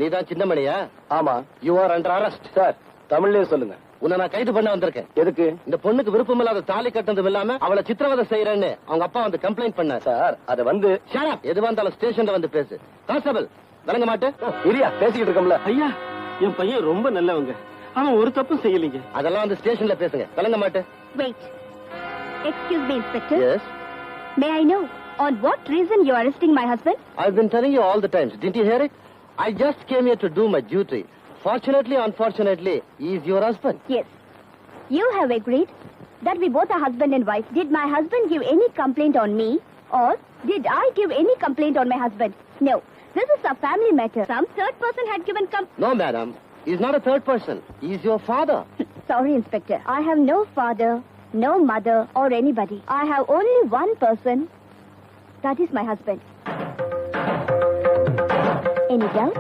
நீதான் சின்னமணியா? ஆமா. You are under arrest. Sir, தமிழ்லயே சொல்லுங்க. உன்னை நான் கைது பண்ண வந்திருக்கேன். எதுக்கு? இந்த பொண்ணுக்கு விருப்பமில்லாத தாலி கட்டதும் இல்லாம அவளை சித்திரவதை செய்யறேன்னு அவங்க அப்பா வந்து கம்ப்ளைண்ட் பண்ண. சார், அது வந்து ஷட் அப். எதுவா இருந்தாலும் ஸ்டேஷன்ல வந்து பேசு. கான்ஸ்டபிள், விளங்க மாட்டே? இரியா, பேசிக்கிட்டு இருக்கோம்ல. ஐயா, என் பையன் ரொம்ப நல்லவங்க. அவன் ஒரு தப்பும் செய்யலீங்க. அதெல்லாம் வந்து ஸ்டேஷன்ல பேசுங்க. விளங்க மாட்டே? Wait. Excuse me, Inspector. Yes. May I know on what reason you are arresting my husband? I've been telling you all the times. Didn't you hear it? I just came here to do my duty. Fortunately, unfortunately, he is your husband. Yes. You have agreed that we both are husband and wife. Did my husband give any complaint on me, or did I give any complaint on my husband? No. This is a family matter. Some third person had given No, madam. He's not a third person. He's your father. Sorry, Inspector. I have no father, no mother, or anybody. I have only one person. That is my husband. Any doubt?